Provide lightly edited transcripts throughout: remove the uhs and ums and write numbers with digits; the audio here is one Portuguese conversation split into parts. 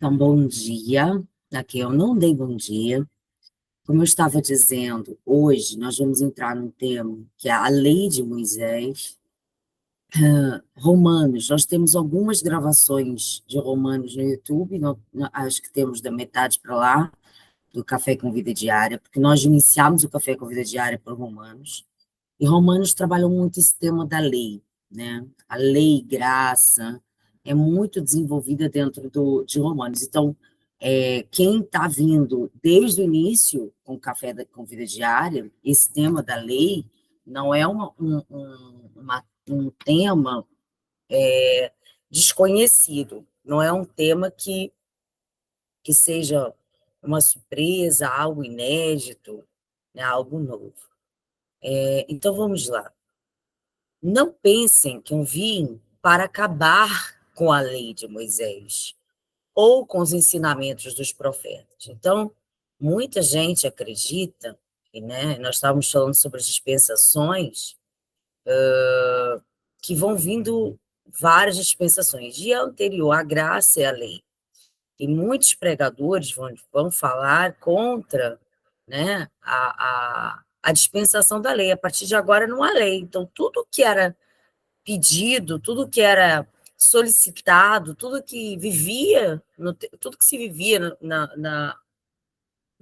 Então, bom dia. Aqui eu não dei bom dia. Como eu estava dizendo, hoje nós vamos entrar num tema que é a lei de Moisés. Romanos, nós temos algumas gravações de Romanos no YouTube, acho que temos da metade para lá, do Café com Vida Diária, porque nós iniciamos o Café com Vida Diária por Romanos, e Romanos trabalham muito esse tema da lei, né? A lei, graça, é muito desenvolvida dentro de Romanos. Então, quem está vindo desde o início com o Café com Vida Diária, esse tema da lei não é um tema desconhecido, não é um tema que seja uma surpresa, algo inédito, né, algo novo. Então, vamos lá. Não pensem que eu vim para acabar com a lei de Moisés ou com os ensinamentos dos profetas. Então, muita gente acredita, e, né, nós estávamos falando sobre as dispensações, que vão vindo várias dispensações. Dia anterior, a graça é a lei. E muitos pregadores vão falar contra, né, a dispensação da lei. A partir de agora não há lei. Então, tudo que era pedido, tudo que era solicitado, tudo que vivia, tudo que se vivia na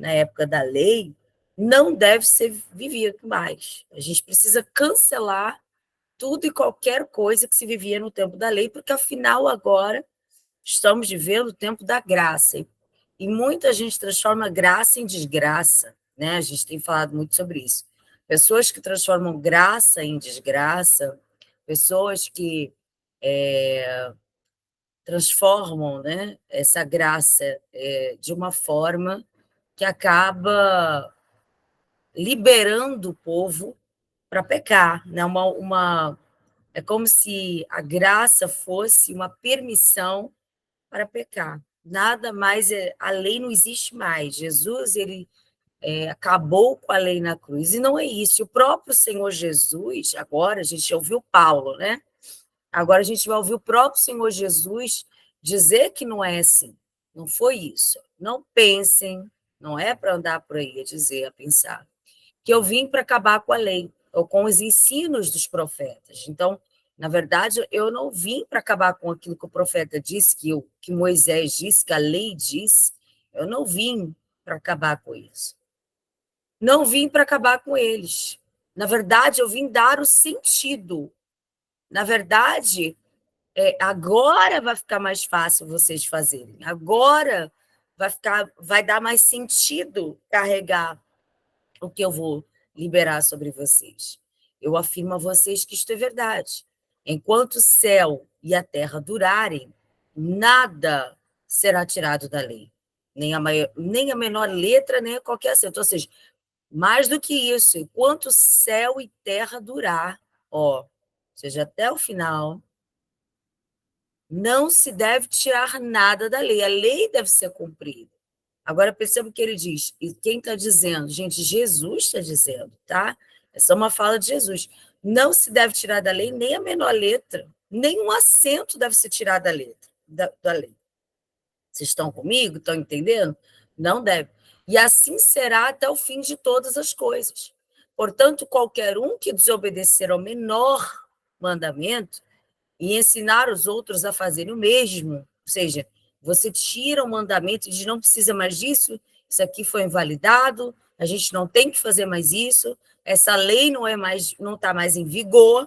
época da lei, não deve ser vivido mais. A gente precisa cancelar tudo e qualquer coisa que se vivia no tempo da lei, porque afinal agora estamos vivendo o tempo da graça. E muita gente transforma graça em desgraça, né? A gente tem falado muito sobre isso. Pessoas que transformam graça em desgraça, pessoas que transformam, né, essa graça de uma forma que acaba liberando o povo para pecar, né? É como se a graça fosse uma permissão para pecar. Nada mais, a lei não existe mais. Jesus, ele acabou com a lei na cruz. E não é isso. O próprio Senhor Jesus, agora a gente ouviu Paulo, né? Agora a gente vai ouvir o próprio Senhor Jesus dizer que não é assim. Não foi isso. Não pensem, não é para andar por aí a dizer, a pensar, que eu vim para acabar com a lei, ou com os ensinos dos profetas. Então, na verdade, eu não vim para acabar com aquilo que o profeta disse, que Moisés disse, que a lei disse. Eu não vim para acabar com isso. Não vim para acabar com eles. Na verdade, eu vim dar o sentido. Na verdade, agora vai ficar mais fácil vocês fazerem. Agora vai dar mais sentido carregar o que eu vou liberar sobre vocês. Eu afirmo a vocês que isto é verdade. Enquanto o céu e a terra durarem, nada será tirado da lei. Nem a menor letra, nem a qualquer acento. Ou seja, mais do que isso, enquanto céu e terra durar, ó, seja até o final, não se deve tirar nada da lei. A lei deve ser cumprida. Agora, perceba o que ele diz. E quem está dizendo? Gente, Jesus está dizendo, tá? Essa é uma fala de Jesus. Não se deve tirar da lei nem a menor letra, nem um acento deve ser tirado da letra, da lei. Vocês estão comigo? Estão entendendo? Não deve. E assim será até o fim de todas as coisas. Portanto, qualquer um que desobedecer ao menor mandamento e ensinar os outros a fazerem o mesmo, ou seja, você tira o mandamento e diz, não precisa mais disso, isso aqui foi invalidado, a gente não tem que fazer mais isso, essa lei não está mais em vigor,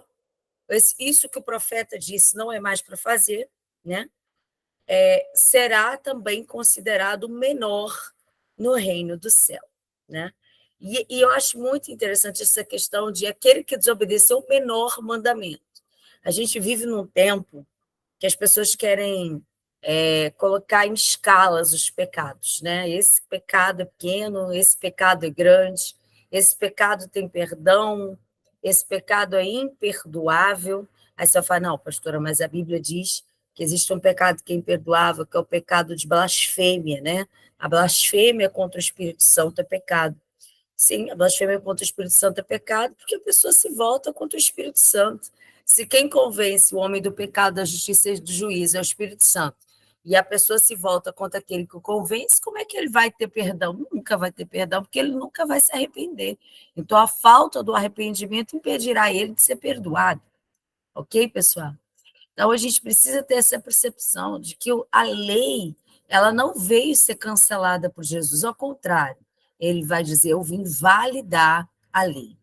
isso que o profeta disse não é mais para fazer, né? Será também considerado menor no reino do céu, né? E eu acho muito interessante essa questão de aquele que desobedeceu o menor mandamento. A gente vive num tempo que as pessoas querem colocar em escalas os pecados, né? Esse pecado é pequeno, esse pecado é grande, esse pecado tem perdão, esse pecado é imperdoável. Aí você vai falar, não, pastora, mas a Bíblia diz que existe um pecado que é imperdoável, que é o pecado de blasfêmia, né? A blasfêmia contra o Espírito Santo é pecado. Sim, a blasfêmia contra o Espírito Santo é pecado, porque a pessoa se volta contra o Espírito Santo. Se quem convence o homem do pecado, da justiça e do juízo é o Espírito Santo, e a pessoa se volta contra aquele que o convence, como é que ele vai ter perdão? Nunca vai ter perdão, porque ele nunca vai se arrepender. Então, a falta do arrependimento impedirá ele de ser perdoado. Ok, pessoal? Então, a gente precisa ter essa percepção de que a lei, ela não veio ser cancelada por Jesus, ao contrário, ele vai dizer, eu vim validar a lei.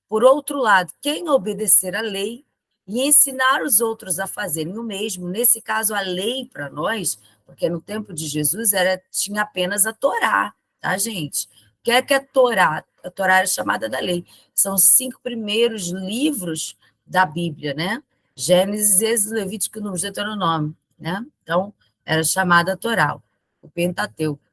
Por outro lado, quem obedecer à lei e ensinar os outros a fazerem o mesmo, nesse caso, a lei para nós, porque no tempo de Jesus tinha apenas a Torá, tá, gente? O que é a Torá? A Torá é chamada da lei. São os 5 primeiros livros da Bíblia, né? Gênesis, Êxodo, Levítico, Números, Deuteronômio, né? Então, era chamada Torá, o Pentateuco,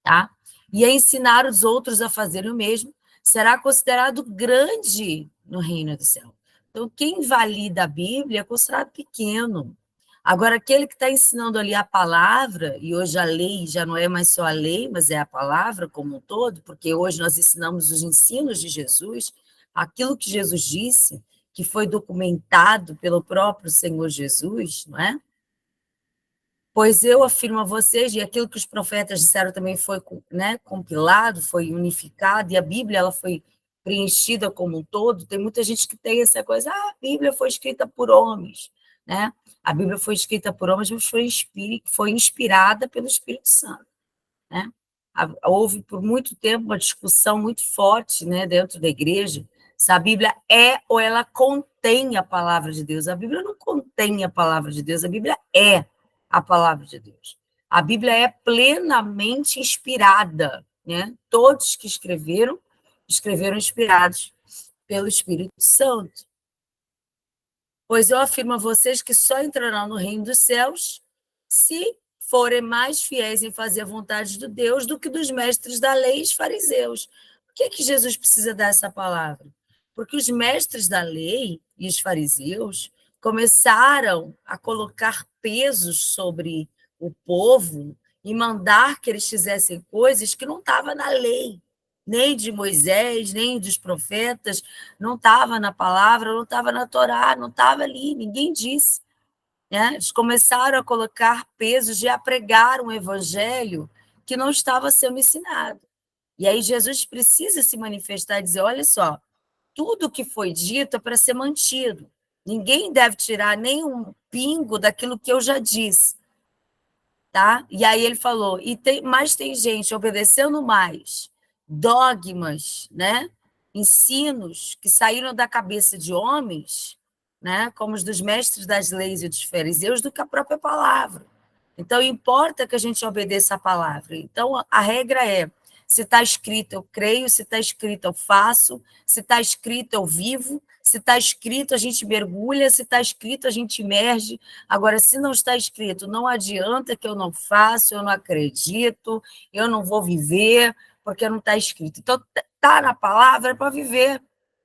tá? E a ensinar os outros a fazerem o mesmo, será considerado grande no reino do céu. Então, quem valida a Bíblia é considerado pequeno. Agora, aquele que está ensinando ali a palavra, e hoje a lei já não é mais só a lei, mas é a palavra como um todo, porque hoje nós ensinamos os ensinos de Jesus, aquilo que Jesus disse, que foi documentado pelo próprio Senhor Jesus, não é? Pois eu afirmo a vocês, e aquilo que os profetas disseram também foi, né, compilado, foi unificado, e a Bíblia ela foi preenchida como um todo. Tem muita gente que tem essa coisa, a Bíblia foi escrita por homens, né? A Bíblia foi escrita por homens, mas foi inspirada pelo Espírito Santo, né? Houve por muito tempo uma discussão muito forte, né, dentro da igreja, se a Bíblia é ou ela contém a palavra de Deus. A Bíblia não contém a palavra de Deus, a Bíblia é a palavra de Deus. A Bíblia é plenamente inspirada, né? Todos que escreveram inspirados pelo Espírito Santo. Pois eu afirmo a vocês que só entrarão no reino dos céus se forem mais fiéis em fazer a vontade de Deus do que dos mestres da lei e os fariseus. Por que Jesus precisa dar essa palavra? Porque os mestres da lei e os fariseus começaram a colocar pesos sobre o povo e mandar que eles fizessem coisas que não estavam na lei, nem de Moisés, nem dos profetas, não estava na palavra, não estava na Torá, não estava ali, ninguém disse. Né? Eles começaram a colocar pesos de a pregar um evangelho que não estava sendo ensinado. E aí Jesus precisa se manifestar e dizer, olha só, tudo que foi dito é para ser mantido. Ninguém deve tirar nem um pingo daquilo que eu já disse. Tá? E aí ele falou, mas tem gente obedecendo mais dogmas, né? Ensinos que saíram da cabeça de homens, né? Como os dos mestres das leis e dos fariseus, do que a própria palavra. Então, importa que a gente obedeça a palavra. Então, a regra é, se está escrito, eu creio, se está escrito, eu faço, se está escrito, eu vivo, se está escrito, a gente mergulha, se está escrito, a gente emerge. Agora, se não está escrito, não adianta que eu não faço, eu não acredito, eu não vou viver, porque não está escrito. Então, está na palavra para viver.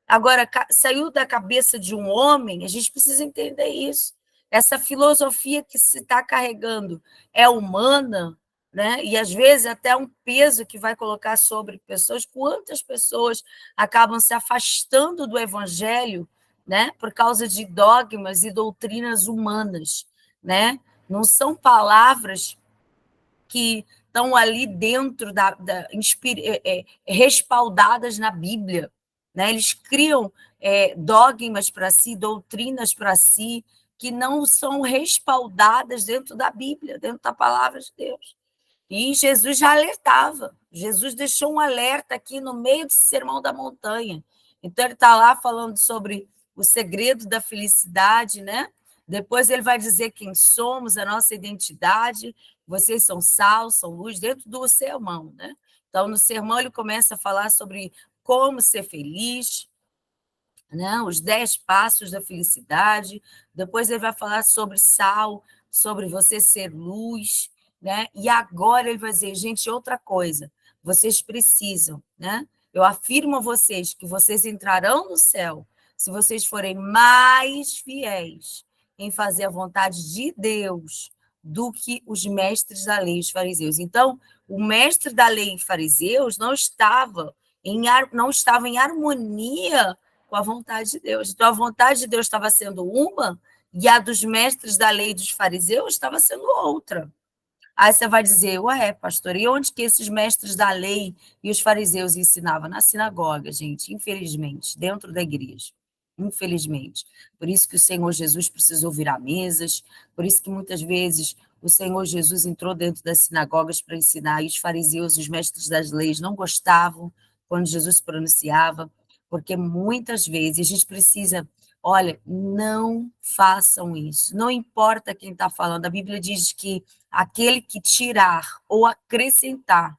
Agora, saiu da cabeça de um homem, a gente precisa entender isso. Essa filosofia que se está carregando é humana, né? E às vezes até um peso que vai colocar sobre pessoas. Quantas pessoas acabam se afastando do evangelho, né? Por causa de dogmas e doutrinas humanas, né? Não são palavras que estão ali dentro respaldadas na Bíblia, né? Eles criam dogmas para si, doutrinas para si, que não são respaldadas dentro da Bíblia, dentro da palavra de Deus. E Jesus já alertava, Jesus deixou um alerta aqui no meio do Sermão da Montanha. Então, ele está lá falando sobre o segredo da felicidade, né? Depois ele vai dizer quem somos, a nossa identidade, vocês são sal, são luz, dentro do sermão, né? Então, no sermão, ele começa a falar sobre como ser feliz, né? Os 10 passos da felicidade. Depois ele vai falar sobre sal, sobre você ser luz, né? E agora ele vai dizer, gente, outra coisa, vocês precisam, né? Eu afirmo a vocês que vocês entrarão no céu se vocês forem mais fiéis em fazer a vontade de Deus do que os mestres da lei e os fariseus. Então, o mestre da lei e fariseus não estava em harmonia com a vontade de Deus. Então, a vontade de Deus estava sendo uma e a dos mestres da lei dos fariseus estava sendo outra. Aí você vai dizer, ué, pastor, e onde que esses mestres da lei e os fariseus ensinavam? Na sinagoga, gente, infelizmente, dentro da igreja. Infelizmente. Por isso que o Senhor Jesus precisou virar mesas, por isso que muitas vezes o Senhor Jesus entrou dentro das sinagogas para ensinar, e os fariseus, os mestres das leis, não gostavam quando Jesus pronunciava, porque muitas vezes a gente precisa. Olha, não façam isso. Não importa quem está falando. A Bíblia diz que aquele que tirar ou acrescentar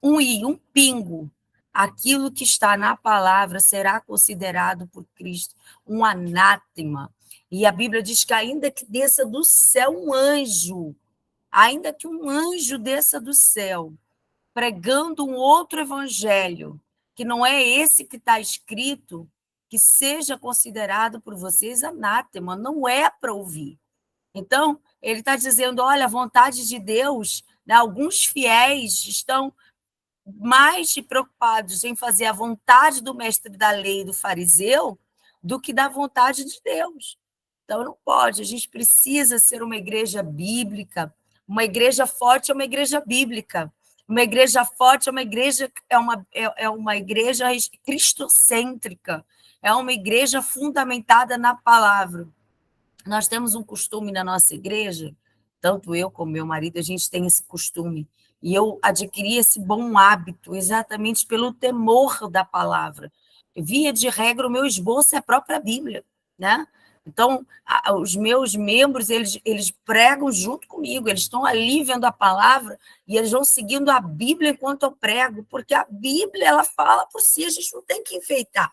um i, um pingo, aquilo que está na palavra será considerado por Cristo um anátema. E a Bíblia diz que ainda que desça do céu um anjo, ainda que um anjo desça do céu, pregando um outro evangelho, que não é esse que está escrito, que seja considerado por vocês anátema, não é para ouvir. Então, ele está dizendo: olha, a vontade de Deus, né, alguns fiéis estão mais preocupados em fazer a vontade do mestre da lei, do fariseu, do que da vontade de Deus. Então, não pode, a gente precisa ser uma igreja bíblica, uma igreja forte é uma igreja bíblica, uma igreja forte é uma igreja cristocêntrica, é uma igreja fundamentada na palavra. Nós temos um costume na nossa igreja, tanto eu como meu marido, a gente tem esse costume. E eu adquiri esse bom hábito exatamente pelo temor da palavra. Via de regra, o meu esboço é a própria Bíblia, né? Então, os meus membros, eles pregam junto comigo, eles estão ali vendo a palavra e eles vão seguindo a Bíblia enquanto eu prego, porque a Bíblia, ela fala por si, a gente não tem que enfeitar.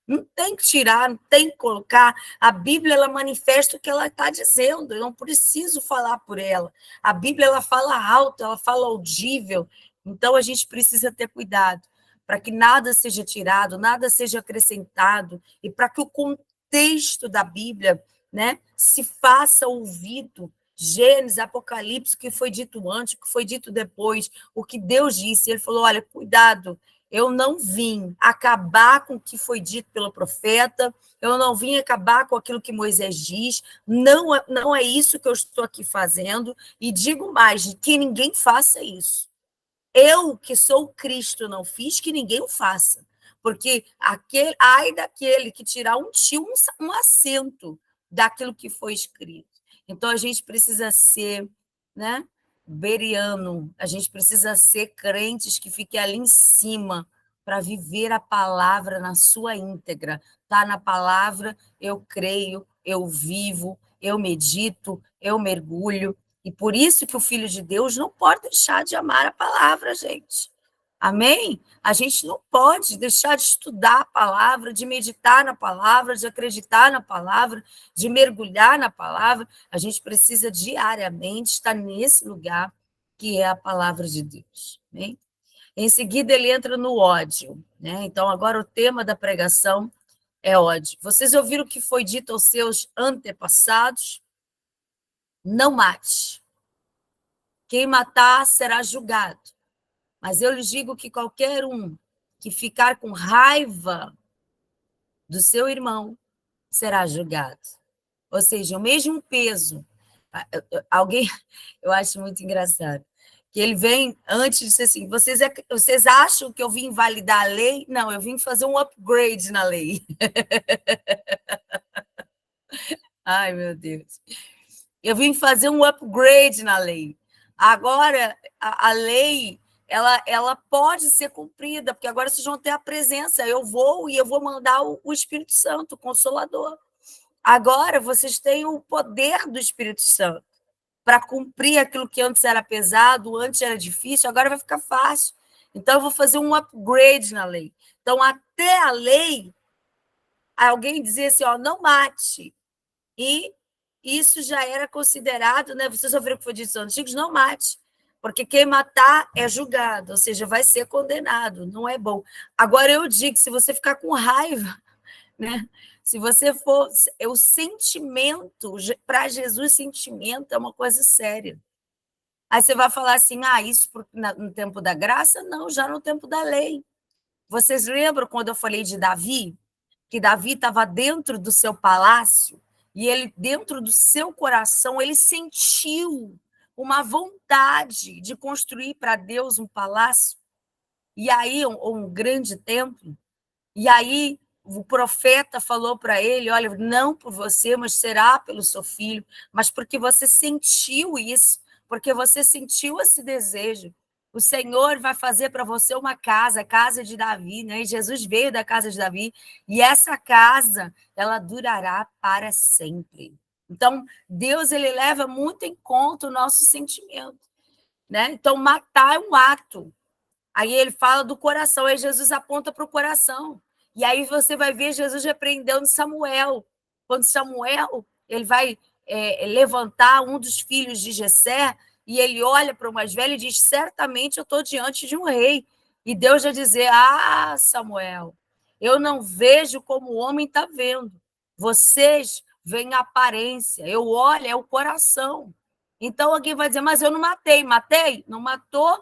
Não tem que tirar, não tem que colocar. A Bíblia, ela manifesta o que ela está dizendo, eu não preciso falar por ela. A Bíblia, ela fala alto, ela fala audível. Então, a gente precisa ter cuidado para que nada seja tirado, nada seja acrescentado, e para que o contexto da Bíblia, né, se faça ouvido. Gênesis, Apocalipse, o que foi dito antes, o que foi dito depois, o que Deus disse. Ele falou, olha, cuidado, eu não vim acabar com o que foi dito pelo profeta, eu não vim acabar com aquilo que Moisés diz, não é isso que eu estou aqui fazendo, e digo mais, que ninguém faça isso. Eu, que sou Cristo, não fiz, que ninguém o faça, porque ai daquele que tirar um assento daquilo que foi escrito. Então, a gente precisa ser, né, beriano, a gente precisa ser crentes que fiquem ali em cima para viver a palavra na sua íntegra. Está na palavra, eu creio, eu vivo, eu medito, eu mergulho. E por isso que o Filho de Deus não pode deixar de amar a palavra, gente. Amém? A gente não pode deixar de estudar a palavra, de meditar na palavra, de acreditar na palavra, de mergulhar na palavra. A gente precisa diariamente estar nesse lugar que é a palavra de Deus. Amém? Em seguida, ele entra no ódio, né? Então, agora o tema da pregação é ódio. Vocês ouviram o que foi dito aos seus antepassados? Não mate. Quem matar será julgado. Mas eu lhes digo que qualquer um que ficar com raiva do seu irmão será julgado. Ou seja, o mesmo peso. Alguém, eu acho muito engraçado, que ele vem antes de dizer assim, vocês acham que eu vim invalidar a lei? Não, eu vim fazer um upgrade na lei. Ai, meu Deus. Eu vim fazer um upgrade na lei. Agora, a lei, ela pode ser cumprida, porque agora vocês vão ter a presença. Eu vou mandar o Espírito Santo, o Consolador. Agora vocês têm o poder do Espírito Santo para cumprir aquilo que antes era pesado, antes era difícil, agora vai ficar fácil. Então, eu vou fazer um upgrade na lei. Então, até a lei, alguém dizia assim, ó, não mate. E isso já era considerado, né? Vocês ouviram o que foi dito nos antigos? Não mate, porque quem matar é julgado, ou seja, vai ser condenado, não é bom. Agora eu digo, se você ficar com raiva, né? Se você for, o sentimento, para Jesus, sentimento é uma coisa séria. Aí você vai falar assim, isso no tempo da graça? Não, já no tempo da lei. Vocês lembram quando eu falei de Davi? Que Davi estava dentro do seu palácio e ele, dentro do seu coração, ele sentiu uma vontade de construir para Deus um palácio, e aí um grande templo, e aí o profeta falou para ele: olha, não por você, mas será pelo seu filho, mas porque você sentiu isso, porque você sentiu esse desejo. O Senhor vai fazer para você uma casa, a casa de Davi, né? E Jesus veio da casa de Davi, e essa casa, ela durará para sempre. Então, Deus, ele leva muito em conta o nosso sentimento, né? Então, matar é um ato. Aí ele fala do coração, aí Jesus aponta para o coração. E aí você vai ver Jesus repreendendo Samuel. Quando Samuel ele vai levantar um dos filhos de Jessé, e ele olha para o mais velho e diz: certamente eu estou diante de um rei. E Deus vai dizer: ah, Samuel, eu não vejo como o homem está vendo. Vocês veem a aparência, eu olho, é o coração. Então alguém vai dizer: mas eu não matei. Matei? Não matou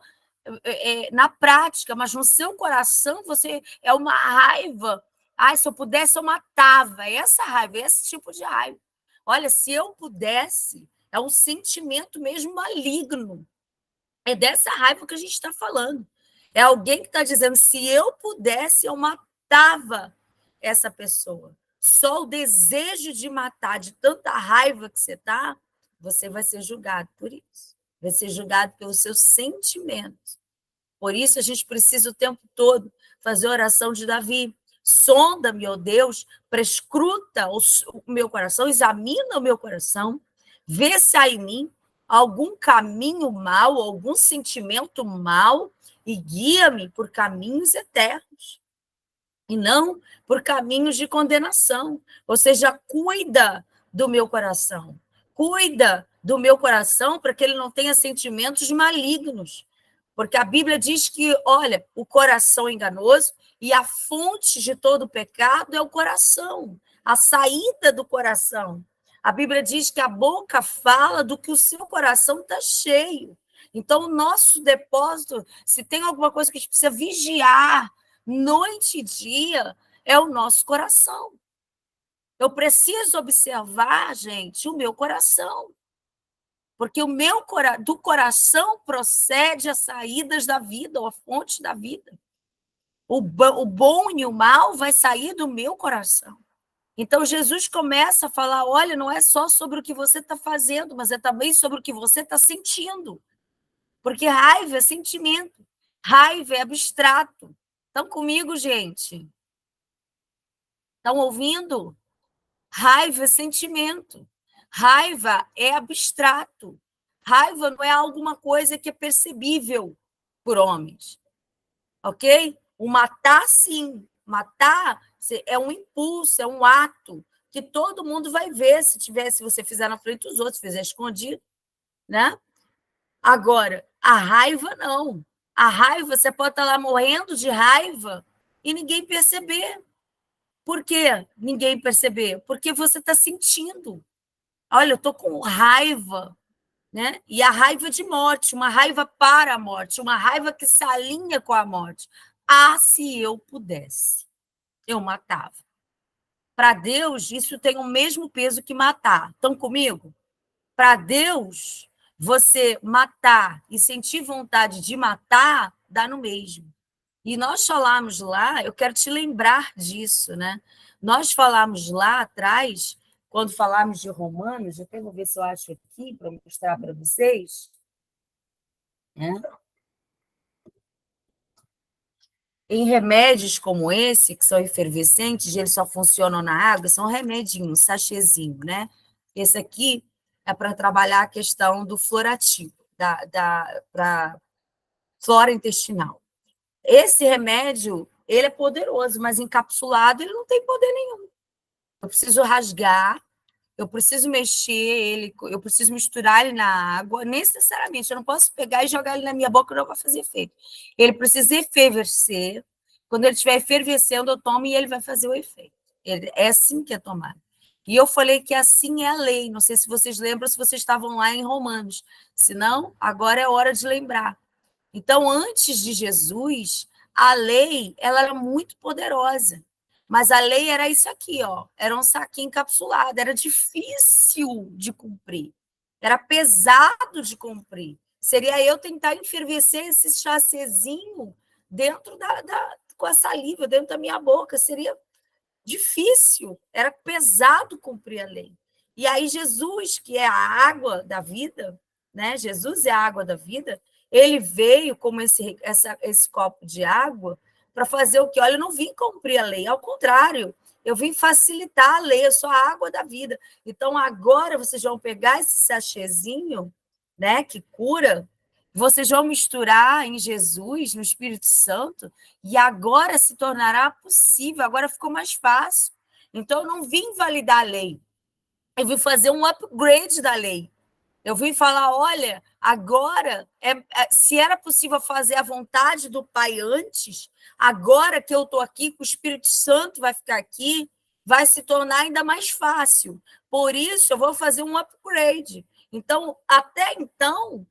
na prática, mas no seu coração você é uma raiva. Ai, se eu pudesse, eu matava. É essa raiva, é esse tipo de raiva. Olha, se eu pudesse, é um sentimento mesmo maligno. É dessa raiva que a gente está falando. É alguém que está dizendo: se eu pudesse, eu matava essa pessoa. Só o desejo de matar, de tanta raiva que você está, você vai ser julgado por isso. Vai ser julgado pelo seu sentimento. Por isso, a gente precisa o tempo todo fazer a oração de Davi. Sonda-me, ó Deus, prescruta o meu coração, examina o meu coração, vê se há em mim algum caminho mau, algum sentimento mau, e guia-me por caminhos eternos, e não por caminhos de condenação. Ou seja, cuida do meu coração. Cuida do meu coração para que ele não tenha sentimentos malignos. Porque a Bíblia diz que, olha, o coração é enganoso e a fonte de todo pecado é o coração, a saída do coração. A Bíblia diz que a boca fala do que o seu coração está cheio. Então, o nosso depósito, se tem alguma coisa que a gente precisa vigiar noite e dia, é o nosso coração. Eu preciso observar, gente, o meu coração. Porque do coração procede as saídas da vida, ou a fonte da vida. O bom e o mal vai sair do meu coração. Então, Jesus começa a falar: olha, não é só sobre o que você está fazendo, mas é também sobre o que você está sentindo. Porque raiva é sentimento, raiva é abstrato. Estão comigo, gente? Estão ouvindo? Raiva é sentimento. Raiva é abstrato. Raiva não é alguma coisa que é percebível por homens, ok? O matar, sim. Matar é um impulso, é um ato que todo mundo vai ver se você fizer na frente dos outros, fizer escondido, né? Agora, a raiva não. A raiva, você pode estar lá morrendo de raiva e ninguém perceber. Por quê ninguém perceber? Porque você está sentindo. Olha, eu estou com raiva, né? E a raiva de morte, uma raiva para a morte, uma raiva que se alinha com a morte. Ah, se eu pudesse, eu matava. Para Deus, isso tem o mesmo peso que matar. Estão comigo? Para Deus, você matar e sentir vontade de matar, dá no mesmo. E nós falamos lá, eu quero te lembrar disso, né? Nós falamos lá atrás, quando falamos de Romanos, eu vou ver se eu acho aqui para mostrar para vocês, né? Em remédios como esse, que são efervescentes, eles só funcionam na água, são remedinhos, um sachêzinho, né? Esse aqui é para trabalhar a questão do florativo, para flora intestinal. Esse remédio, ele é poderoso, mas encapsulado ele não tem poder nenhum. Eu preciso rasgar, eu preciso mexer ele, eu preciso misturar ele na água, necessariamente. Eu não posso pegar e jogar ele na minha boca, não vai fazer efeito. Ele precisa efervescer. Quando ele estiver efervescendo, eu tomo e ele vai fazer o efeito. É assim que é tomado. E eu falei que assim é a lei. Não sei se vocês lembram, se vocês estavam lá em Romanos. Se não, agora é hora de lembrar. Então, antes de Jesus, a lei ela era muito poderosa. Mas a lei era isso aqui, ó. Era um saquinho encapsulado, era difícil de cumprir. Era pesado de cumprir. Seria eu tentar enfervecer esse chacezinho dentro com a saliva, dentro da minha boca. Seria difícil, era pesado cumprir a lei. E aí Jesus, que é a água da vida, né? Jesus é a água da vida, ele veio como esse copo de água para fazer o quê? Olha, eu não vim cumprir a lei, ao contrário, eu vim facilitar a lei, eu sou a água da vida. Então, agora vocês vão pegar esse sachêzinho, né, que cura, vocês vão misturar em Jesus, no Espírito Santo, e agora se tornará possível, agora ficou mais fácil. Então, eu não vim validar a lei, eu vim fazer um upgrade da lei. Eu vim falar, olha, agora, se era possível fazer a vontade do Pai antes, agora que eu estou aqui, que o Espírito Santo vai ficar aqui, vai se tornar ainda mais fácil. Por isso, eu vou fazer um upgrade. Então, até então,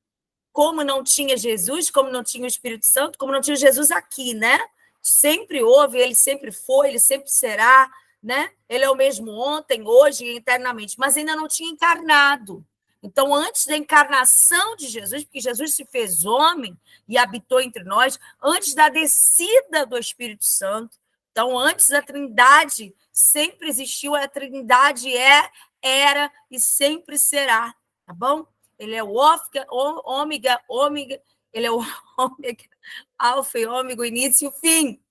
como não tinha Jesus, como não tinha o Espírito Santo, como não tinha Jesus aqui, né? Sempre houve, ele sempre foi, ele sempre será, né? Ele é o mesmo ontem, hoje e eternamente, mas ainda não tinha encarnado. Então, antes da encarnação de Jesus, porque Jesus se fez homem e habitou entre nós, antes da descida do Espírito Santo, então, antes da Trindade, sempre existiu, a Trindade era e sempre será, tá bom? Ele é o ômega, ele é o ômega, alfa e ômega, o início e o fim,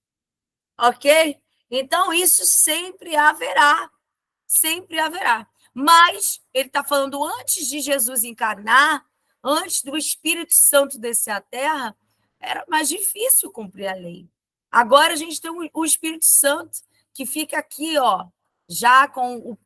ok? Então, isso sempre haverá, sempre haverá. Mas ele está falando antes de Jesus encarnar, antes do Espírito Santo descer à Terra, era mais difícil cumprir a lei. Agora a gente tem o Espírito Santo, que fica aqui, ó, já com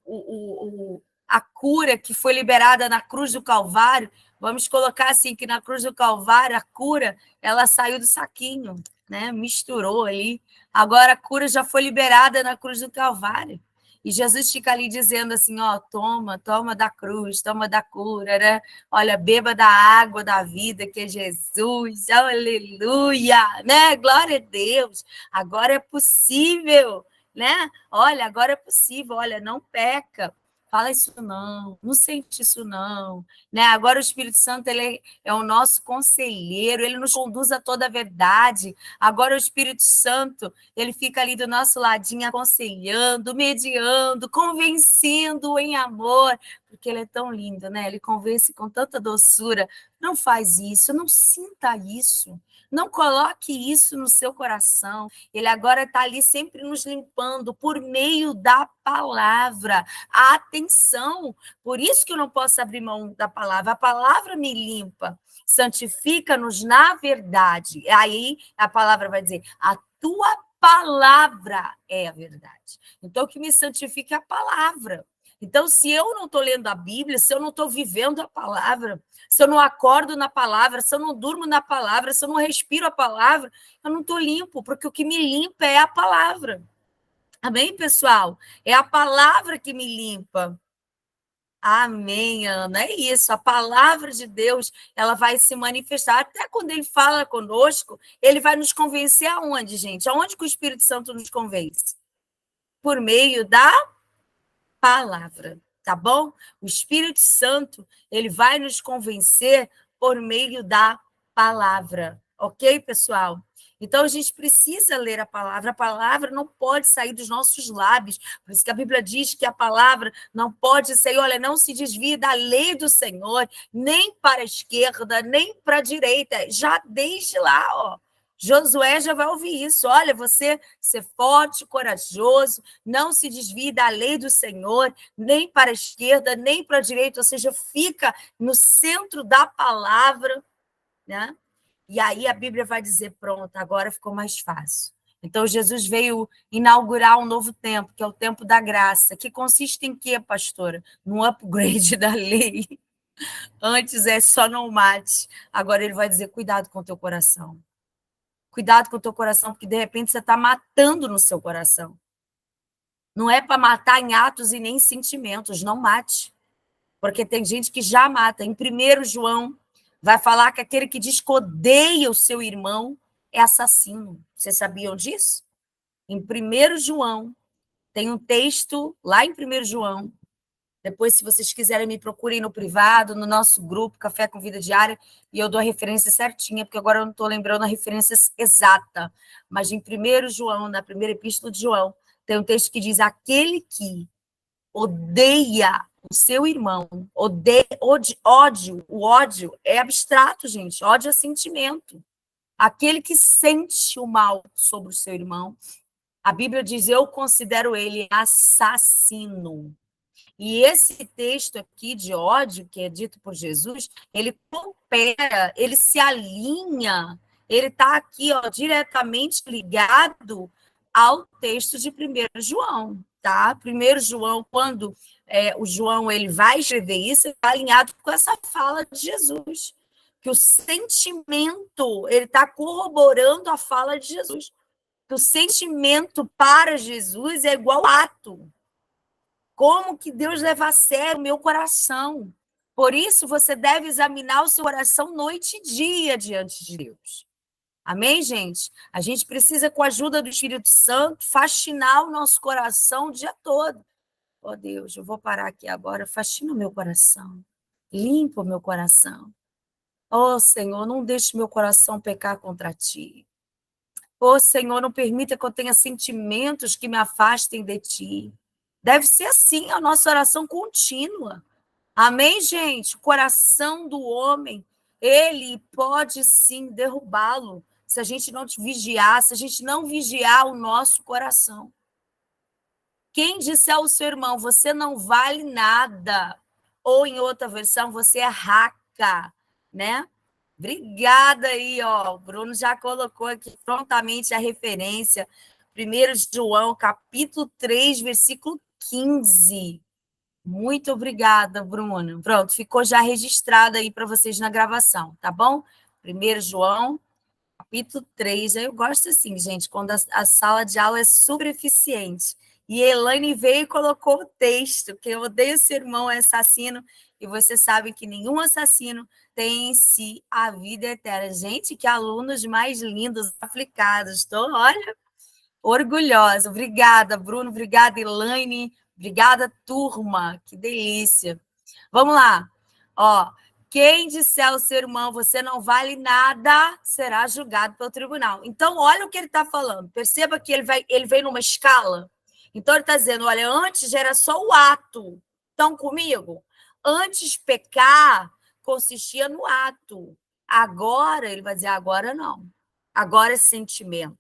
a cura que foi liberada na cruz do Calvário. Vamos colocar assim, que na cruz do Calvário, a cura, ela saiu do saquinho, né? Misturou ali. Agora a cura já foi liberada na cruz do Calvário. E Jesus fica ali dizendo assim, ó, toma da cruz, toma da cura, né? Olha, beba da água da vida, que é Jesus, aleluia, né? Glória a Deus, agora é possível, né? Olha, agora é possível, olha, não peca, fala isso não sente isso não, né? Agora o Espírito Santo, ele é o nosso conselheiro, ele nos conduz a toda a verdade. Agora o Espírito Santo, ele fica ali do nosso ladinho aconselhando, mediando, convencendo em amor, porque ele é tão lindo, né? Ele convence com tanta doçura. Não faz isso, não sinta isso. Não coloque isso no seu coração. Ele agora está ali sempre nos limpando por meio da palavra. Atenção! Por isso que eu não posso abrir mão da palavra. A palavra me limpa. Santifica-nos na verdade. Aí a palavra vai dizer, a tua palavra é a verdade. Então, o que me santifica é a palavra. Então, se eu não estou lendo a Bíblia, se eu não estou vivendo a palavra, se eu não acordo na palavra, se eu não durmo na palavra, se eu não respiro a palavra, eu não estou limpo, porque o que me limpa é a palavra. Amém, pessoal? É a palavra que me limpa. Amém, Ana. É isso. A palavra de Deus, ela vai se manifestar. Até quando ele fala conosco, ele vai nos convencer aonde, gente? Aonde que o Espírito Santo nos convence? Por meio da palavra, tá bom? O Espírito Santo, ele vai nos convencer por meio da palavra, ok, pessoal? Então, a gente precisa ler a palavra não pode sair dos nossos lábios, por isso que a Bíblia diz que a palavra não pode sair, olha, não se desvie da lei do Senhor, nem para a esquerda, nem para a direita, já desde lá, ó. Josué já vai ouvir isso. Olha, você ser forte, corajoso, não se desvie da lei do Senhor, nem para a esquerda, nem para a direita, ou seja, fica no centro da palavra, né? E aí a Bíblia vai dizer, pronto, agora ficou mais fácil. Então, Jesus veio inaugurar um novo tempo, que é o tempo da graça, que consiste em quê, pastora? No upgrade da lei. Antes é só não mate, agora ele vai dizer, cuidado com o teu coração. Cuidado com o teu coração, porque de repente você está matando no seu coração. Não é para matar em atos e nem em sentimentos, não mate. Porque tem gente que já mata. Em 1 João, vai falar que aquele que diz que odeia o seu irmão é assassino. Vocês sabiam disso? Em 1 João, Tem um texto lá em 1 João. Depois, se vocês quiserem, me procurem no privado, no nosso grupo, Café com Vida Diária, e eu dou a referência certinha, porque agora eu não estou lembrando a referência exata. Mas em 1 João, na primeira epístola de João, tem um texto que diz: aquele que odeia o seu irmão, ódio, o ódio é abstrato, gente, ódio é sentimento. Aquele que sente o mal sobre o seu irmão, a Bíblia diz: eu considero ele assassino. E esse texto aqui de ódio, que é dito por Jesus, ele coopera, ele se alinha, ele está aqui, ó, diretamente ligado ao texto de 1 João, tá? 1 João, quando o João ele vai escrever isso, ele está alinhado com essa fala de Jesus, que o sentimento, ele está corroborando a fala de Jesus, que o sentimento para Jesus é igual ao ato. Como que Deus leva a sério o meu coração? Por isso, você deve examinar o seu coração noite e dia diante de Deus. Amém, gente? A gente precisa, com a ajuda do Espírito Santo, faxinar o nosso coração o dia todo. Oh, Deus, eu vou parar aqui agora, faxina o meu coração. Limpa o meu coração. Oh, Senhor, não deixe meu coração pecar contra ti. Oh, Senhor, não permita que eu tenha sentimentos que me afastem de ti. Deve ser assim a nossa oração contínua. Amém, gente? O coração do homem, ele pode sim derrubá-lo se a gente não vigiar, se a gente não vigiar o nosso coração. Quem disser ao seu irmão, você não vale nada, ou em outra versão, você é raca, né? Obrigada aí, ó. O Bruno já colocou aqui prontamente a referência. 1 João, capítulo 3, versículo 15. Muito obrigada, Bruno. Pronto, ficou já registrado aí para vocês na gravação, tá bom? 1 João, capítulo 3. Eu gosto assim, gente, quando a sala de aula é super eficiente. E a Elaine veio e colocou o texto, que eu odeio ser irmão assassino, e vocês sabem que nenhum assassino tem em si a vida eterna. Gente, que alunos mais lindos, aplicados. Estou, olha, orgulhosa. Obrigada, Bruno. Obrigada, Elaine. Obrigada, turma. Que delícia. Vamos lá. Ó, quem disser ao seu irmão, você não vale nada, será julgado pelo tribunal. Então, olha o que ele está falando. Perceba que ele vem numa escala. Então, ele está dizendo, olha, antes era só o ato. Estão comigo? Antes, pecar consistia no ato. Agora, ele vai dizer, agora não. Agora é sentimento.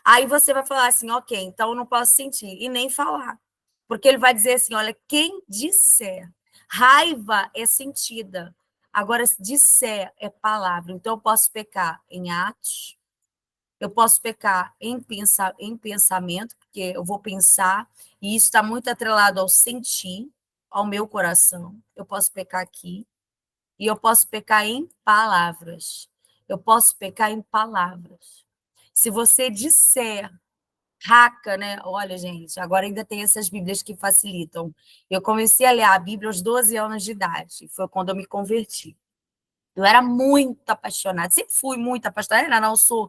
Aí você vai falar assim, ok, então eu não posso sentir. E nem falar. Porque ele vai dizer assim, olha, quem disser, raiva é sentida. Agora, se disser é palavra. Então, eu posso pecar em atos, eu posso pecar em pensamento, porque eu vou pensar, e isso está muito atrelado ao sentir, ao meu coração. Eu posso pecar aqui, e eu posso pecar em palavras. Eu posso pecar em palavras. Se você disser, raca, né? Olha, gente, agora ainda tem essas Bíblias que facilitam. Eu comecei a ler a Bíblia aos 12 anos de idade, foi quando eu me converti. Eu era muito apaixonada, sempre fui muito apaixonada, não sou.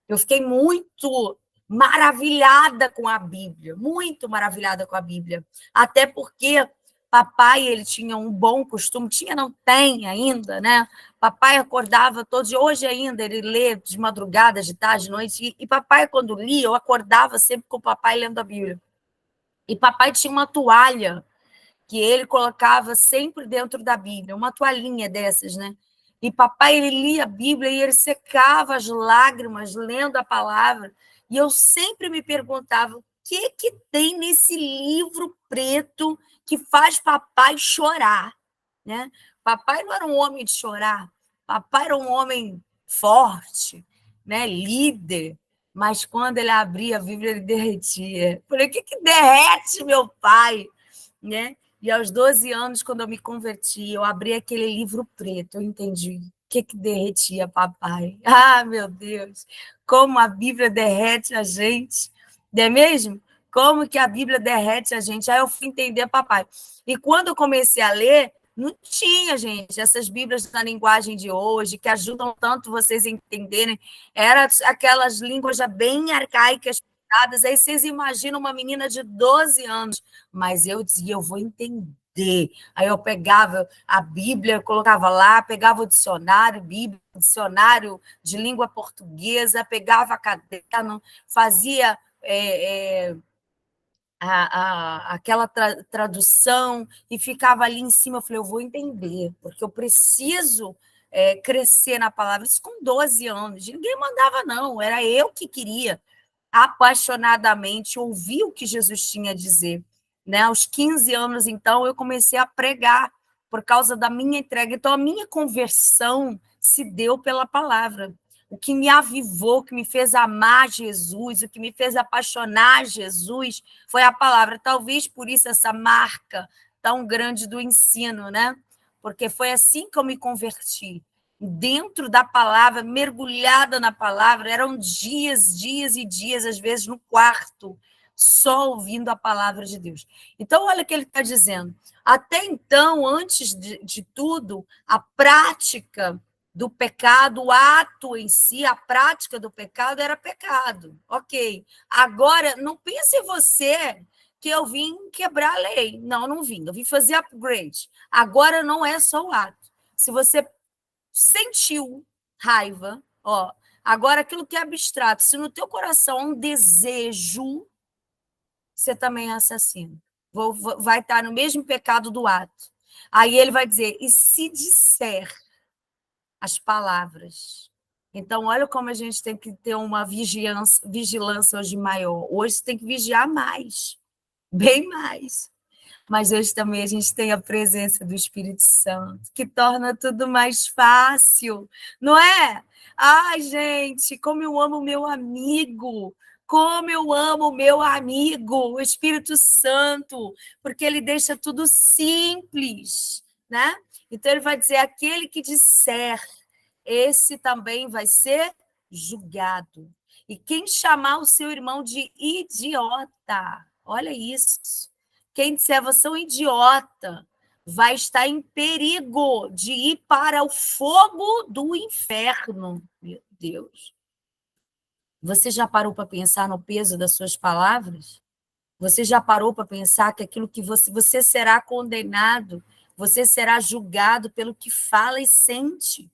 Eu fiquei muito maravilhada com a Bíblia, muito maravilhada com a Bíblia. Até porque papai, ele tinha um bom costume, tinha, não tem ainda, né? Papai acordava todos, hoje ainda ele lê de madrugada, de tarde, de noite, e papai, quando lia, eu acordava sempre com o papai lendo a Bíblia. E papai tinha uma toalha que ele colocava sempre dentro da Bíblia, uma toalhinha dessas, né? E papai, ele lia a Bíblia e ele secava as lágrimas lendo a palavra. E eu sempre me perguntava, o que tem nesse livro preto que faz papai chorar, né? Papai não era um homem de chorar, papai era um homem forte, né? Líder, mas quando ele abria a Bíblia, ele derretia. Falei, o que derrete, meu pai? Né? E aos 12 anos, quando eu me converti, eu abri aquele livro preto, eu entendi o que derretia papai. Ah, meu Deus, como a Bíblia derrete a gente, não é mesmo? Como que a Bíblia derrete a gente? Aí eu fui entender papai. E quando eu comecei a ler, não tinha, gente, essas Bíblias na linguagem de hoje, que ajudam tanto vocês a entenderem. Eram aquelas línguas já bem arcaicas, apaixonadas. Aí vocês imaginam uma menina de 12 anos, mas eu dizia, eu vou entender. Aí eu pegava a Bíblia, colocava lá, pegava o dicionário, Bíblia, dicionário de língua portuguesa, pegava caderno, fazia aquela tradução e ficava ali em cima. Eu falei, eu vou entender, porque eu preciso crescer na palavra. Isso com 12 anos. Ninguém mandava, não. Era eu que queria apaixonadamente ouvir o que Jesus tinha a dizer. Né? Aos 15 anos, então, eu comecei a pregar por causa da minha entrega. Então, a minha conversão se deu pela palavra. O que me avivou, o que me fez amar Jesus, o que me fez apaixonar Jesus foi a palavra. Talvez por isso essa marca tão grande do ensino, né? Porque foi assim que eu me converti. Dentro da palavra, mergulhada na palavra, eram dias, dias e dias, às vezes no quarto, só ouvindo a palavra de Deus. Então, olha o que ele está dizendo. Até então, antes de tudo, a prática do pecado, o ato em si, a prática do pecado era pecado. Ok. Agora, não pense você que eu vim quebrar a lei. Não, não vim. Eu vim fazer upgrade. Agora não é só o ato. Se você sentiu raiva, ó, agora aquilo que é abstrato, se no teu coração há um desejo, você também é assassino. Vai estar no mesmo pecado do ato. Aí ele vai dizer, e se disser as palavras. Então, olha como a gente tem que ter uma vigilância hoje maior. Hoje você tem que vigiar mais, bem mais. Mas hoje também a gente tem a presença do Espírito Santo, que torna tudo mais fácil, não é? Ai, gente, como eu amo o meu amigo, como eu amo o meu amigo, o Espírito Santo, porque ele deixa tudo simples, né? Então ele vai dizer, aquele que disser, esse também vai ser julgado. E quem chamar o seu irmão de idiota, olha isso. Quem disser você é um idiota, vai estar em perigo de ir para o fogo do inferno. Meu Deus. Você já parou para pensar no peso das suas palavras? Você já parou para pensar que aquilo que você será condenado, você será julgado pelo que fala e sente?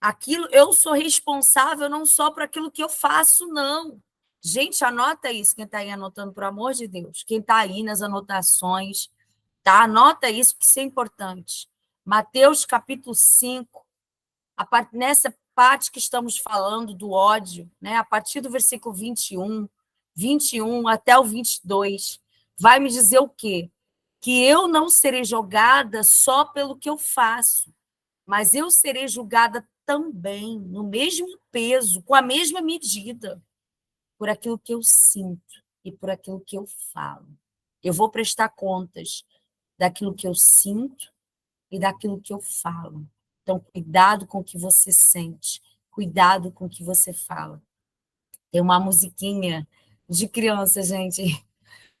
Aquilo, eu sou responsável não só por aquilo que eu faço, não. Gente, anota isso, quem está aí anotando, por amor de Deus. Quem está aí nas anotações, tá? Anota isso, que isso é importante. Mateus capítulo 5, nessa parte que estamos falando do ódio, né? A partir do versículo 21 até o 22, vai me dizer o quê? Que eu não serei julgada só pelo que eu faço, mas eu serei julgada também, no mesmo peso, com a mesma medida, por aquilo que eu sinto e por aquilo que eu falo. Eu vou prestar contas daquilo que eu sinto e daquilo que eu falo. Então, cuidado com o que você sente, cuidado com o que você fala. Tem uma musiquinha de criança, gente.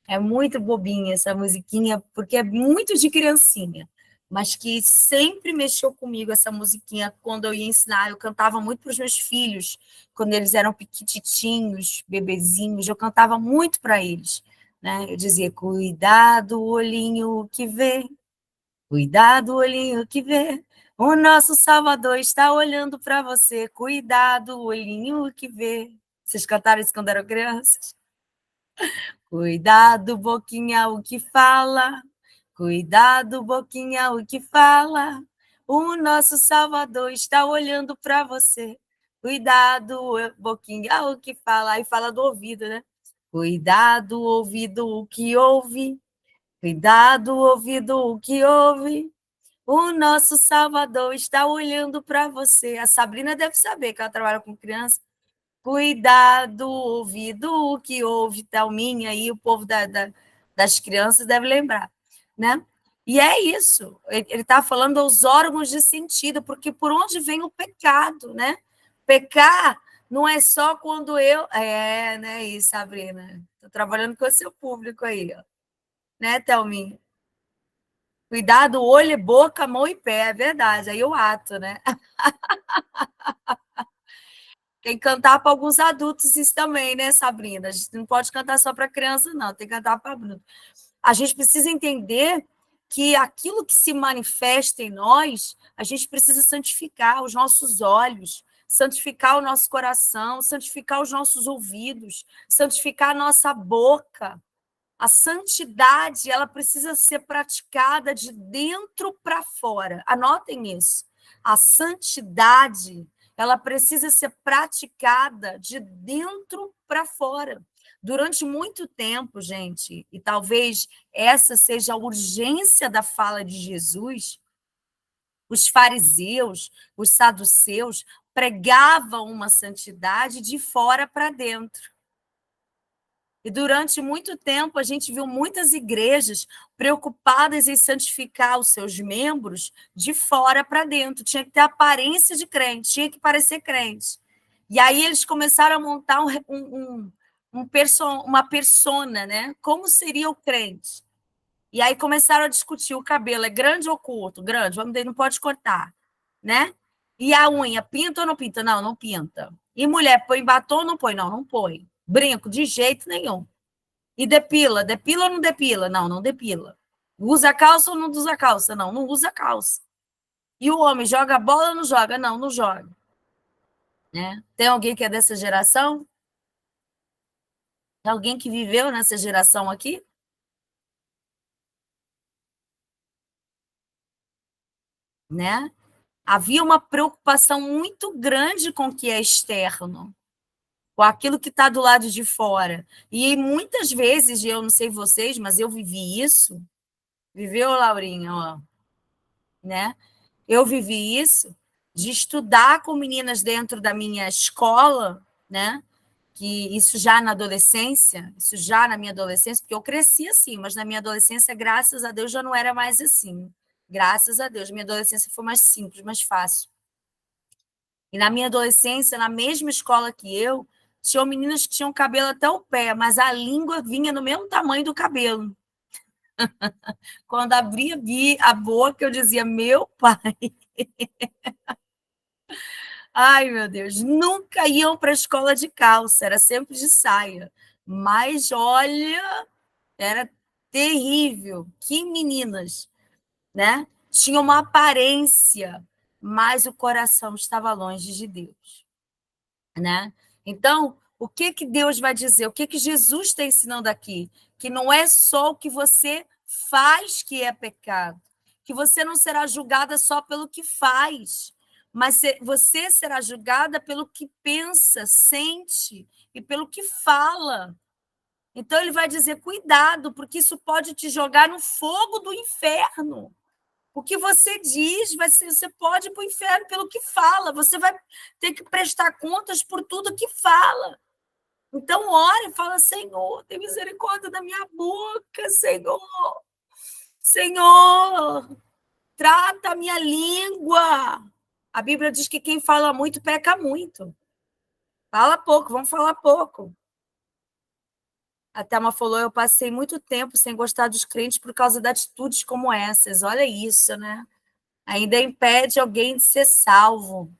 É muito bobinha essa musiquinha, porque é muito de criancinha, mas que sempre mexeu comigo essa musiquinha quando eu ia ensinar. Eu cantava muito para os meus filhos, quando eles eram pequititinhos, bebezinhos, eu cantava muito para eles. Né? Eu dizia, cuidado, olhinho que vê, cuidado, olhinho que vê, o nosso Salvador está olhando para você, cuidado, olhinho que vê. Vocês cantaram isso quando eram crianças? Cuidado, boquinha, o que fala. Cuidado, boquinha, o que fala. O nosso Salvador está olhando para você. Cuidado, boquinha, o que fala. Aí fala do ouvido, né? Cuidado, ouvido, o que ouve. Cuidado, ouvido, o que ouve. O nosso Salvador está olhando para você. A Sabrina deve saber que ela trabalha com criança. Cuidado, ouvido, o que ouve, Thelminha, aí o povo das crianças deve lembrar, né? E é isso, ele está falando aos órgãos de sentido, porque por onde vem o pecado, né? Pecar não é só quando eu... né, isso, Sabrina? Estou trabalhando com o seu público aí, ó. Né, Thelminha? Cuidado, olho, boca, mão e pé, é verdade, aí o ato, né? Tem que cantar para alguns adultos isso também, né, Sabrina? A gente não pode cantar só para criança, não, tem que cantar para adultos. A gente precisa entender que aquilo que se manifesta em nós, a gente precisa santificar os nossos olhos, santificar o nosso coração, santificar os nossos ouvidos, santificar a nossa boca. A santidade, ela precisa ser praticada de dentro para fora. Anotem isso. A santidade, ela precisa ser praticada de dentro para fora. Durante muito tempo, gente, e talvez essa seja a urgência da fala de Jesus, os fariseus, os saduceus pregavam uma santidade de fora para dentro. E durante muito tempo a gente viu muitas igrejas preocupadas em santificar os seus membros de fora para dentro. Tinha que ter aparência de crente, tinha que parecer crente. E aí eles começaram a montar uma persona, né? Como seria o crente? E aí começaram a discutir: o cabelo é grande ou curto? Grande, vamos dizer, não pode cortar, né? E a unha, pinta ou não pinta? Não, não pinta. E mulher, põe batom ou não põe? Não, não põe. Brinco, de jeito nenhum. E depila? Depila ou não depila? Não, não depila. Usa calça ou não usa calça? Não, não usa calça. E o homem joga bola ou não joga? Não, não joga. Né? Tem alguém que é dessa geração? Tem alguém que viveu nessa geração aqui? Né? Havia uma preocupação muito grande com o que é externo, com aquilo que está do lado de fora. E muitas vezes, eu não sei vocês, mas eu vivi isso. Viveu, Laurinha? Ó, né? Eu vivi isso, de estudar com meninas dentro da minha escola, né? Que isso já na adolescência, isso já na minha adolescência, porque eu cresci assim, mas na minha adolescência, graças a Deus, já não era mais assim. Graças a Deus, minha adolescência foi mais simples, mais fácil. E na minha adolescência, na mesma escola que eu, tinham meninas que tinham cabelo até o pé, mas a língua vinha no mesmo tamanho do cabelo. Quando abria a boca, eu dizia: meu pai. Ai, meu Deus, nunca iam para a escola de calça, era sempre de saia. Mas olha, era terrível. Que meninas, né? Tinham uma aparência, mas o coração estava longe de Deus, né? Então, o que que Deus vai dizer? O que que Jesus está ensinando aqui? Que não é só o que você faz que é pecado, que você não será julgada só pelo que faz, mas você será julgada pelo que pensa, sente e pelo que fala. Então ele vai dizer: cuidado, porque isso pode te jogar no fogo do inferno. O que você diz, você pode ir para o inferno pelo que fala, você vai ter que prestar contas por tudo que fala. Então, ore e fala: Senhor, tem misericórdia da minha boca, Senhor. Senhor, trata a minha língua. A Bíblia diz que quem fala muito peca muito. Fala pouco, vamos falar pouco. A Thelma falou: eu passei muito tempo sem gostar dos crentes por causa de atitudes como essas. Olha isso, né? Ainda impede alguém de ser salvo.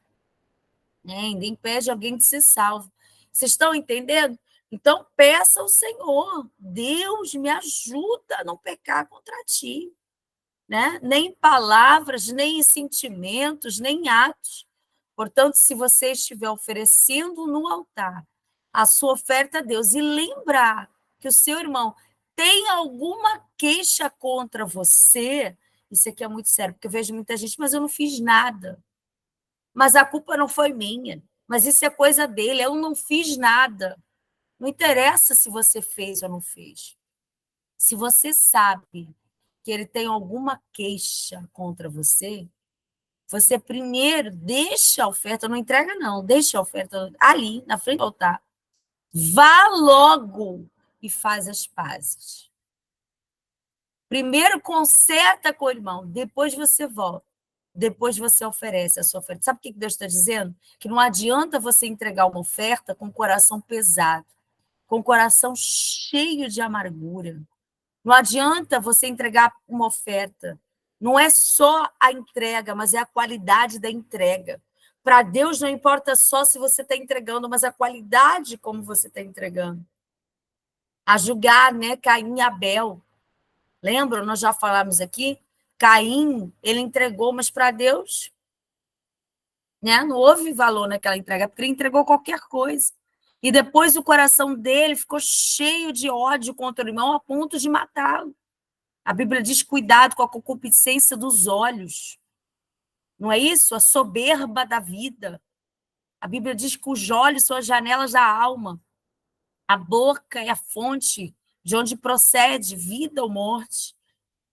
Né? Ainda impede alguém de ser salvo. Vocês estão entendendo? Então, peça ao Senhor: Deus, me ajuda a não pecar contra ti. Né? Nem em palavras, nem em sentimentos, nem em atos. Portanto, se você estiver oferecendo no altar a sua oferta a Deus e lembrar que o seu irmão tem alguma queixa contra você, isso aqui é muito sério, porque eu vejo muita gente: mas eu não fiz nada, mas a culpa não foi minha, mas isso é coisa dele, eu não fiz nada. Não interessa se você fez ou não fez. Se você sabe que ele tem alguma queixa contra você, você primeiro deixa a oferta, não entrega não, deixa a oferta ali, na frente do altar. Vá logo e faz as pazes. Primeiro conserta com o irmão, depois você volta. Depois você oferece a sua oferta. Sabe o que Deus está dizendo? Que não adianta você entregar uma oferta com o coração pesado, com o coração cheio de amargura. Não adianta você entregar uma oferta. Não é só a entrega, mas é a qualidade da entrega. Para Deus não importa só se você está entregando, mas a qualidade como você está entregando. A julgar, né, Caim e Abel. Lembra? Nós já falamos aqui. Caim, ele entregou, mas para Deus, né, não houve valor naquela entrega, porque ele entregou qualquer coisa. E depois o coração dele ficou cheio de ódio contra o irmão, a ponto de matá-lo. A Bíblia diz: cuidado com a concupiscência dos olhos. Não é isso? A soberba da vida. A Bíblia diz que os olhos são as janelas da alma. A boca é a fonte de onde procede vida ou morte.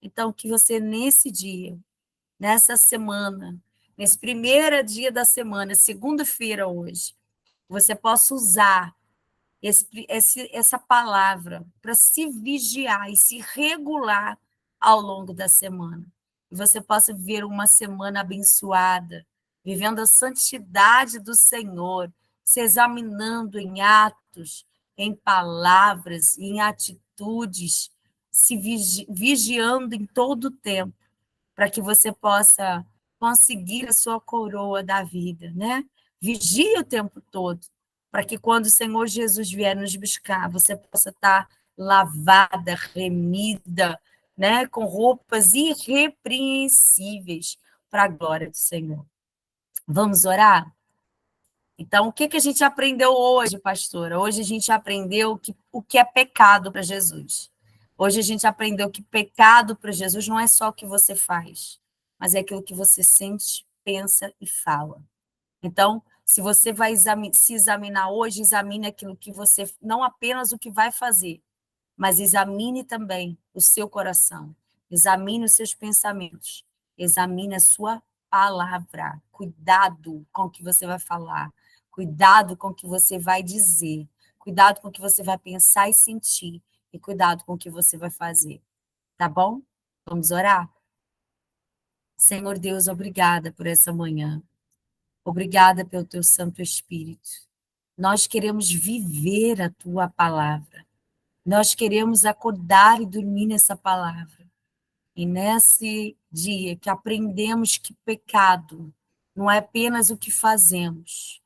Então, que você, nesse dia, nessa semana, nesse primeiro dia da semana, segunda-feira hoje, você possa usar essa palavra para se vigiar e se regular ao longo da semana. E você possa viver uma semana abençoada, vivendo a santidade do Senhor, se examinando em atos, em palavras, em atitudes, se vigiando em todo o tempo, para que você possa conseguir a sua coroa da vida, né? Vigie o tempo todo, para que quando o Senhor Jesus vier nos buscar, você possa estar lavada, remida, né? Com roupas irrepreensíveis para a glória do Senhor. Vamos orar? Então, o que a gente aprendeu hoje, pastora? Hoje a gente aprendeu o que é pecado para Jesus. Hoje a gente aprendeu que pecado para Jesus não é só o que você faz, mas é aquilo que você sente, pensa e fala. Então, se você vai se examinar hoje, examine aquilo que você, não apenas o que vai fazer, mas examine também o seu coração, examine os seus pensamentos, examine a sua palavra. Cuidado com o que você vai falar, cuidado com o que você vai dizer, cuidado com o que você vai pensar e sentir, e cuidado com o que você vai fazer. Tá bom? Vamos orar? Senhor Deus, obrigada por essa manhã. Obrigada pelo teu Santo Espírito. Nós queremos viver a tua palavra. Nós queremos acordar e dormir nessa palavra. E nesse dia que aprendemos que pecado não é apenas o que fazemos,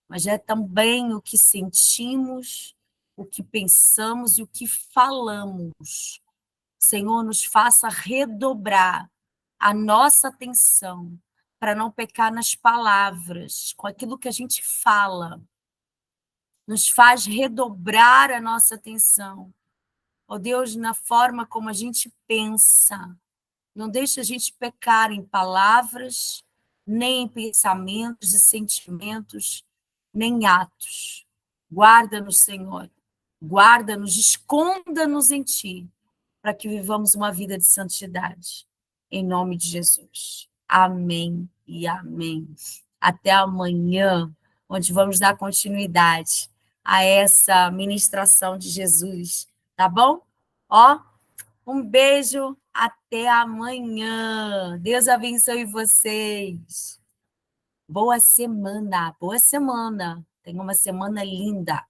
mas é também o que sentimos, o que pensamos e o que falamos. Senhor, nos faça redobrar a nossa atenção para não pecar nas palavras, com aquilo que a gente fala. Nos faz redobrar a nossa atenção. Ó Deus, na forma como a gente pensa. Não deixe a gente pecar em palavras, nem em pensamentos e sentimentos, nem em atos. Guarda-nos, Senhor. Guarda-nos, esconda-nos em Ti, para que vivamos uma vida de santidade. Em nome de Jesus. Amém e amém. Até amanhã, onde vamos dar continuidade a essa ministração de Jesus. Tá bom? Ó, um beijo, até amanhã. Deus abençoe vocês. Boa semana, boa semana. Tenha uma semana linda.